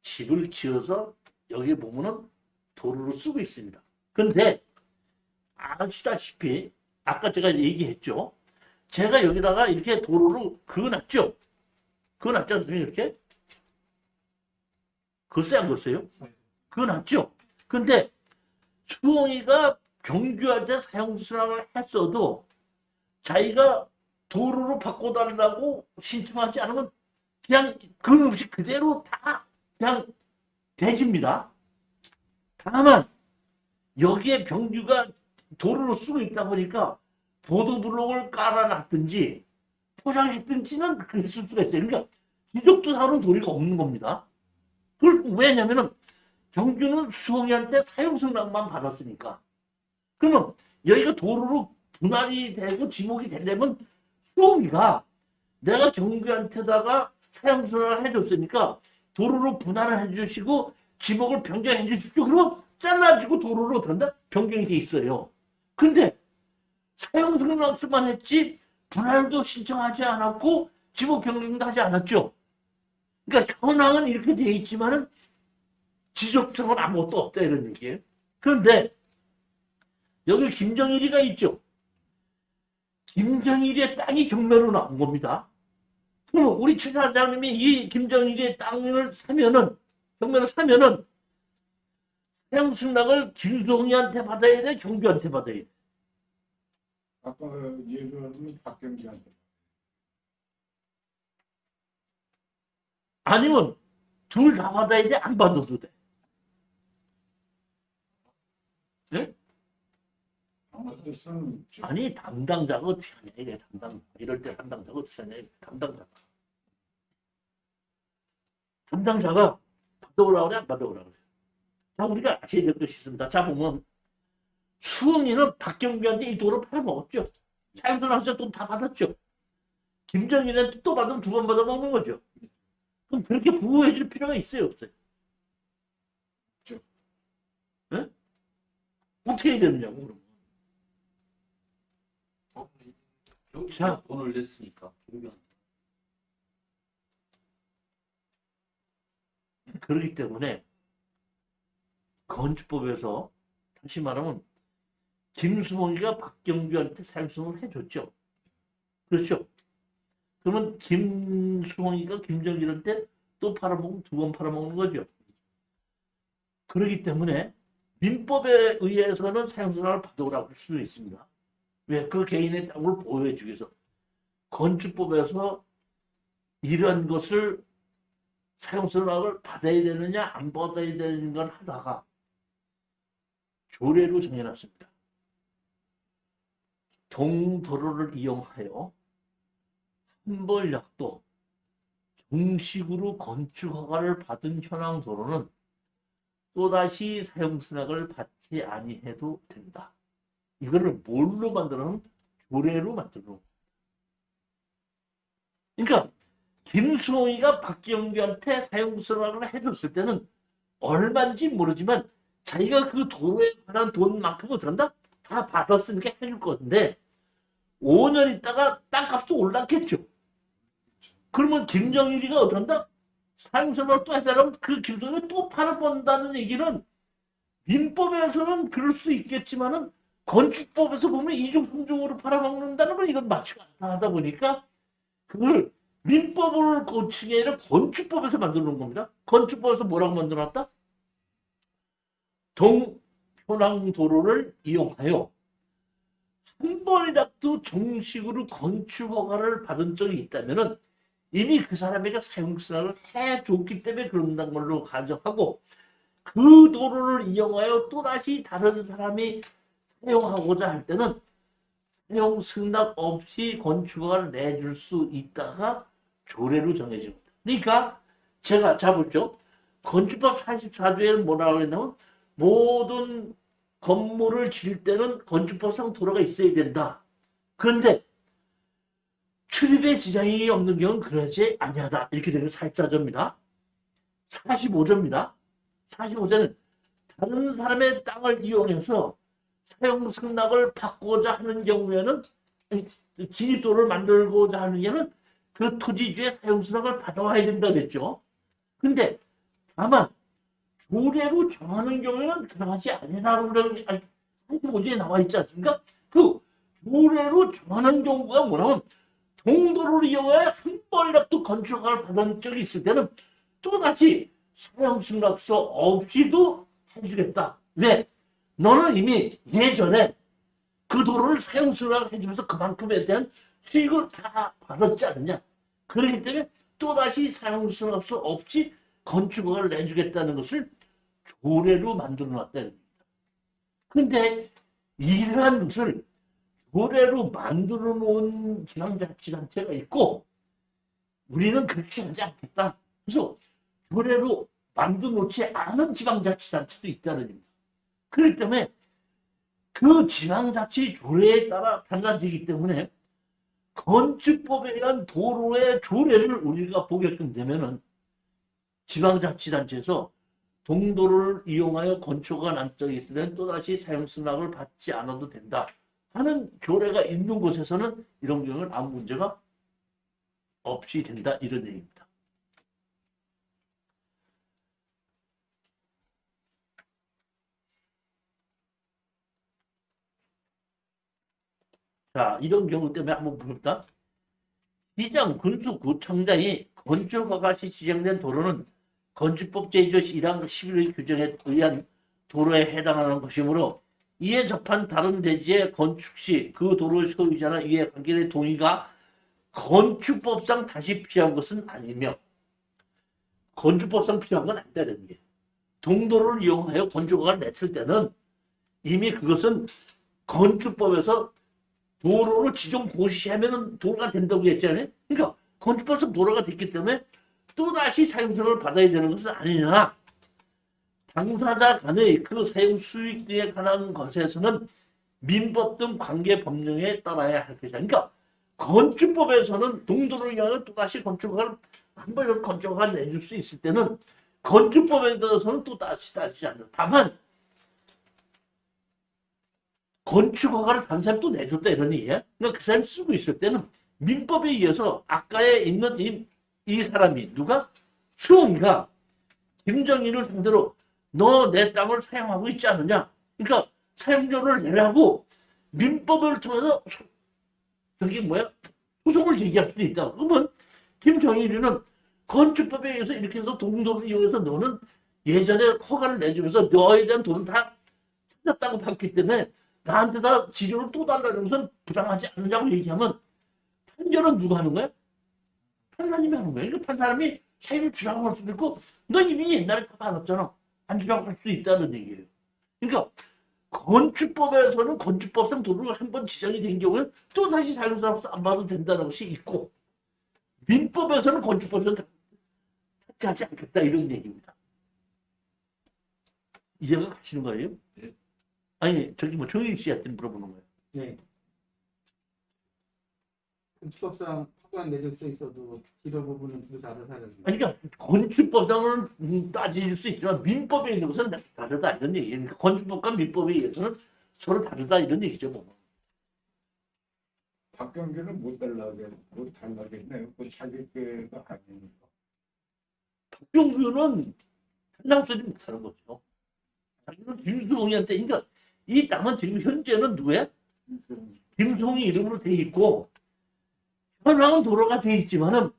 S2: 집을 지어서 여기 보면은 도로를 쓰고 있습니다. 그런데 아시다시피 아까 제가 얘기했죠. 제가 여기다가 이렇게 도로를 그어놨죠. 그어놨지 않습니까? 이렇게? 그었어요? 안 그었어요? 그어놨죠. 근데 수홍이가 경규한테 사용수납을 했어도 자기가 도로로 바꿔달라고 신청하지 않으면 그냥 그 없이 그대로 다 그냥 대집니다. 다만 여기에 병규가 도로로 쓰고 있다 보니까 보도블록을 깔아놨든지 포장했든지는 그랬을 수가 있어요. 그러니까 지적조사하는 도리가 없는 겁니다. 왜냐면은 경주는 수홍이한테 사용승낙만 받았으니까. 그러면 여기가 도로로 분할이 되고 지목이 되려면 수홍이가 내가 경주한테다가 사용승낙을 해줬으니까 도로로 분할을 해주시고 지목을 변경해 주십시오. 그러면 잘라주고 도로로 된다? 변경이 돼 있어요. 근데 사용승낙서만 했지 분할도 신청하지 않았고 지목 변경도 하지 않았죠. 그러니까 현황은 이렇게 돼 있지만은 지적성은 아무것도 없다 이런 얘기예요. 그런데 여기 김정일이가 있죠. 김정일의 땅이 경매로 나온 겁니다. 그럼 우리 최 사장님이 이 김정일의 땅을 사면은 경매로 사면은 사용승낙을 김수홍이한테 받아야 돼, 경주한테 받아야 돼.
S3: 아까 예전에 박경지한테
S2: 아니면 둘 다 받아야 돼, 안 받아도 돼. 네?
S3: 뜻은
S2: 아니 담당자가 어떻게 하냐 이래. 이럴 때 담당자가 어떻게 하냐 이래. 담당자가 받아오라 그래, 안 받아오라 그래. 자, 우리가 아셔야 될 것이 있습니다. 자, 보면 수홍이는 박경규한테 이 돈을 팔아먹었죠. 차영선한테 돈 다 받았죠. 김정일한테 또 받으면 두 번 받아먹는 거죠. 그럼 그렇게 보호해 줄 필요가 있어요, 없어요? 네? 어떻게 해야 되느냐고, 그러면.
S1: 경주가 돈을 냈으니까 경주한테.
S2: 그렇기 때문에 건축법에서 다시 말하면 김수홍이가 박경규한테 사용승을 해줬죠. 그렇죠? 그러면 김수홍이가 김정일한테 또 팔아먹으면 두 번 팔아먹는 거죠. 그렇기 때문에 민법에 의해서는 사용승낙을 받아오라고 할 수도 있습니다. 왜? 그 개인의 땅을 보호해주기 위해서. 건축법에서 이런 것을 사용승낙을 받아야 되느냐 안 받아야 되는 건 하다가 조례로 정해놨습니다. 동도로를 이용하여 한벌약도 정식으로 건축 허가를 받은 현황 도로는 또다시 사용승낙을 받지 아니해도 된다. 이거를 뭘로 만들어놓은? 조례로 만들어놓은. 그러니까 김수홍이가 박경규한테 사용승낙을 해줬을 때는 얼마인지 모르지만 자기가 그 도로에 관한 돈만큼은 어떡한다? 다 받았으니까 해줄 건데 5년 있다가 땅값도 올랐겠죠. 그러면 김정일이가 어떡한다? 사용승낙을 또 해달라면 그 김수홍이 또 팔아본다는 얘기는 민법에서는 그럴 수 있겠지만은 건축법에서 보면 이중삼중으로 팔아먹는다는 건 이건 맞지가 않다 하다 보니까 그걸 민법을 고치게 아니라 건축법에서 만들어 놓은 겁니다. 건축법에서 뭐라고 만들어놨다? 동현황도로를 이용하여 한 번이라도 정식으로 건축 허가를 받은 적이 있다면은 이미 그 사람에게 사용승낙을 해줬기 때문에 그런다는 걸로 가정하고 그 도로를 이용하여 또다시 다른 사람이 사용하고자 할 때는 사용승낙 없이 건축허가를 내줄 수 있다가 조례로 정해집니다. 그러니까 제가 잡았죠. 건축법 44조에는 뭐라고 했냐면 모든 건물을 지을 때는 건축법상 도로가 있어야 된다. 그런데 출입에 지장이 없는 경우는 그러지 아니하다. 이렇게 되는 44조입니다. 45조입니다. 45조는 다른 사람의 땅을 이용해서 사용승낙을 받고자 하는 경우에는 진입도를 만들고자 하는 경우는 그 토지주의 사용승낙을 받아와야 된다 그랬죠. 근데 다만 조례로 정하는 경우에는 그러하지 아니라고 그러는 45조에 나와 있지 않습니까? 그 조례로 정하는 경우가 뭐냐면 동도로를 이용하여 한 번이라도 건축허가를 받은 적이 있을 때는 또다시 사용승낙서 없이도 해주겠다. 왜? 너는 이미 예전에 그 도로를 사용승낙을 해주면서 그만큼에 대한 수익을 다 받았지 않느냐. 그렇기 때문에 또다시 사용승낙서 없이 건축허가를 내주겠다는 것을 조례로 만들어 놨다는 겁니다. 그런데 이러한 것을 조례로 만들어 놓은 지방자치단체가 있고 우리는 그렇게 하지 않겠다. 그래서 조례로 만들어 놓지 않은 지방자치단체도 있다는 얘기입니다. 그렇기 때문에 그 지방자치 조례에 따라 달라지기 때문에 건축법에 의한 도로의 조례를 우리가 보게끔 되면은 지방자치단체에서 동도를 이용하여 건축허가 난 적이 있을 때는 또다시 사용 승낙을 받지 않아도 된다 하는 조례가 있는 곳에서는 이런 경우는 아무 문제가 없이 된다 이런 얘기입니다. 자, 이런 경우 때문에 한번 볼까? 시장, 군수, 구청장이 건축허가 시 지정된 도로는 건축법 제2조 1항 11의 규정에 의한 도로에 해당하는 것이므로 이에 접한 다른 대지의 건축 시 그 도로의 소유자나 이에 관계된 동의가 건축법상 다시 필요한 것은 아니며 건축법상 필요한 건 아니다는 게 동도를 이용하여 건축허가를 냈을 때는 이미 그것은 건축법에서 도로로 지정 고시하면 도로가 된다고 했잖아요. 그러니까 건축법상 도로가 됐기 때문에 또다시 사용승을 받아야 되는 것은 아니냐. 당사자 간의 그 사용 수익 등에 관한 것에서는 민법 등 관계 법령에 따라야 할 것이다. 그러니까 건축법에서는 동도를 위하여 또다시 건축허가를 한 번 건축허가 내줄 수 있을 때는 건축법에 대해서는 또다시 않는다. 다만 건축허가를 다른 사람이 또 내줬다 이런 얘기야. 그러니까 그 사람이 쓰고 있을 때는 민법에 의해서 아까에 있는 이 사람이 누가? 수홍이가 김정일을 상대로 너 내 땅을 사용하고 있지 않느냐. 그러니까 사용료를 내라고 민법을 통해서 소송을 제기할 수도 있다. 그러면 김정일이는 건축법에 의해서 이렇게 해서 동도를 이용해서 너는 예전에 허가를 내주면서 너에 대한 돈을 다 찾았다고 봤기 때문에 나한테 다 지료를 또 달라는 것은 부당하지 않느냐고 얘기하면 판결은 누가 하는 거야? 판사님이 하는 거야. 그러니까 판사님이 사유를 주라고 할 수도 있고 너 이미 옛날에 다 받았잖아. 안 주라고 할 수 있다는 얘기예요. 그러니까 건축법에서는 건축법상 도로가 한 번 지정이 된 경우에 또 다시 사용사로서 안 봐도 된다는 것이 있고 민법에서는 건축법에서는 탑재하지 않겠다 이런 얘기입니다. 이해가 가시는 거예요?
S1: 네.
S2: 아니 저기 정일 씨한테 물어보는 거예요.
S4: 네. 건축법상 허가는 내줄 수 있어도 지도 부분은 둘이 알아서 하는 거예요.
S2: 아니, 그러니까 건축법상은 따질 수 있지만 민법에 있는 것은 다르다 이런 얘기예요. 그러니까 건축법과 민법에 의해서는 서로 다르다 이런 얘기죠. 뭐.
S3: 박경규는 못 달라겠네요. 그 자기가 아니니까.
S2: 박병규는 탈락하지 못하는 거죠. 자기는 김수홍이한테 그러니까 이 땅은 지금 현재는 누구야? 김수홍이 이름으로 돼 있고 현황은 도로가 돼 있지만은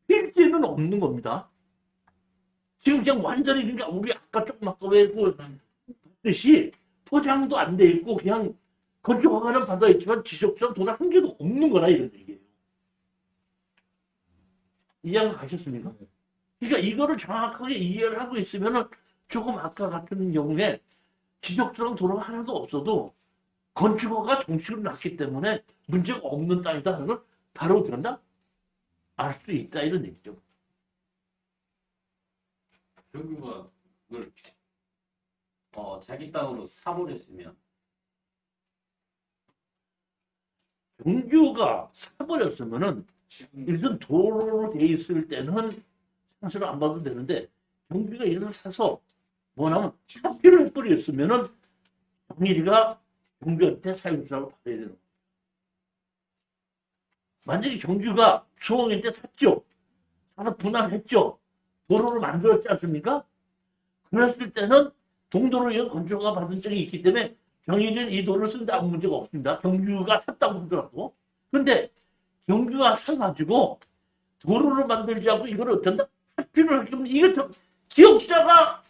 S2: 필지는 없는 겁니다. 지금 그냥 완전히 그러니까 우리 아까 조금 아까 봤듯이 포장도 안 돼 있고 그냥 건축허가는 받아 있지만 지적상 돈 한 개도 없는 거라 이런 얘기예요. 이해가 가셨습니까? 그러니까 이거를 정확하게 이해를 하고 있으면은 조금 아까 같은 경우에 지적상 도로가 하나도 없어도 건축허가 정식으로 났기 때문에 문제가 없는 땅이다 하는 걸 바로 들었나? 알 수 있다 이런 얘기죠.
S1: 경규가 그걸 자기 땅으로 사버렸으면
S2: 경규가 사버렸으면은
S1: 지금
S2: 일단 도로로 돼 있을 때는 상세를 안 봐도 되는데 경규가 이걸 사서 뭐냐면 합의를 해버렸으면은 정일이가 경규한테 사용수라고 받아야 되는 거예요. 만약에 경규가 수홍한테 샀죠. 사서 분할했죠. 도로를 만들었지 않습니까? 그랬을 때는 동도를 위한 건축허가 받은 적이 있기 때문에 정일이는 이 도로를 쓴다 아무 문제가 없습니다. 경규가 샀다고 하더라도. 근데 경규가 사가지고 도로를 만들지 않고 이걸 어쩐다? 합의를 하기 때문에 이게 기업자가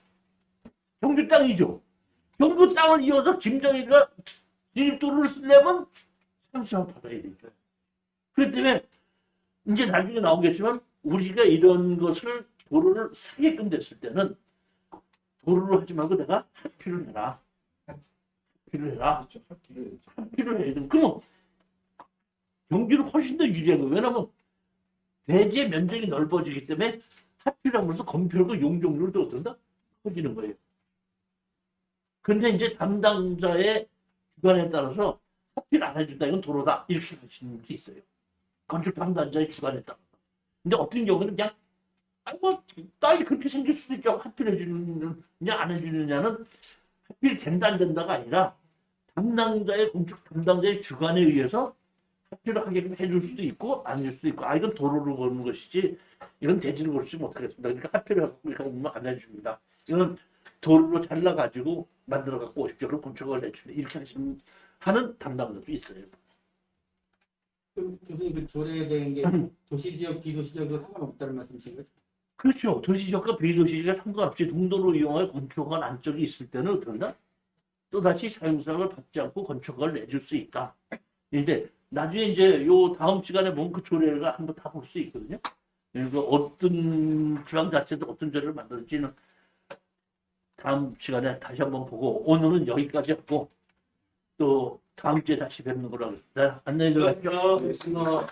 S2: 경규 땅이죠. 경규 땅을 이어서 김정일이가 진입도로를 쓰려면 상수를 받아야 되죠. 그렇기 때문에 이제 나중에 나오겠지만 우리가 이런 것을 도로를 사게끔 됐을 때는 도로를 하지 말고 내가 합의를 해라. 합의를 해라.
S3: 그렇죠.
S2: 합의를 해야 돼. 그럼 경주는 훨씬 더 유리한 거예요. 왜냐하면 대지의 면적이 넓어지기 때문에 하필하면서 건폐율과 용적률도 어떤다? 커지는 거예요. 근데 이제 담당자의 주관에 따라서 하필 안 해준다. 이건 도로다. 이렇게 하시는 게 있어요. 건축 담당자의 주관에 따라서. 근데 어떤 경우는 그냥 아니 뭐 땅이 그렇게 생길 수도 있죠. 하필 해주느냐 안 해주느냐는 하필 된다 안 된다가 아니라 담당자의 건축 담당자의 주관에 의해서 하필을 하게끔 해줄 수도 있고 안 해줄 수도 있고 아 이건 도로를 거는 것이지 이건 대지를 걸지 못하겠습니다. 그러니까 하필을 하고 이렇게 하면 안 해줍니다. 이건 도로로 잘라가지고 만들어 갖고 오십시오. 그럼 건축을 해줍니다. 이렇게 하는 담당자도 있어요.
S4: 그럼 교수님 그 조례에 대한 게 도시지역, 비도시지역으로 상관없다는 말씀이신 거죠?
S2: 그렇죠. 도시지역과 비도시지역에 상관없이 동도로 이용하여 건축허가 안쪽이 있을 때는 어떤다? 또다시 사용사를 받지 않고 건축허가를 내줄 수 있다. 근데 나중에 이제 요 다음 시간에 보면 그 조례가 한번 다 볼 수 있거든요. 그리고 어떤 지방자치도 어떤 조례를 만들지는 다음 시간에 다시 한번 보고 오늘은 여기까지 하고 또 다음 주에 다시 뵙는 거라고 하겠습니다. 안녕히 들어가십시오.
S1: 알겠습니다.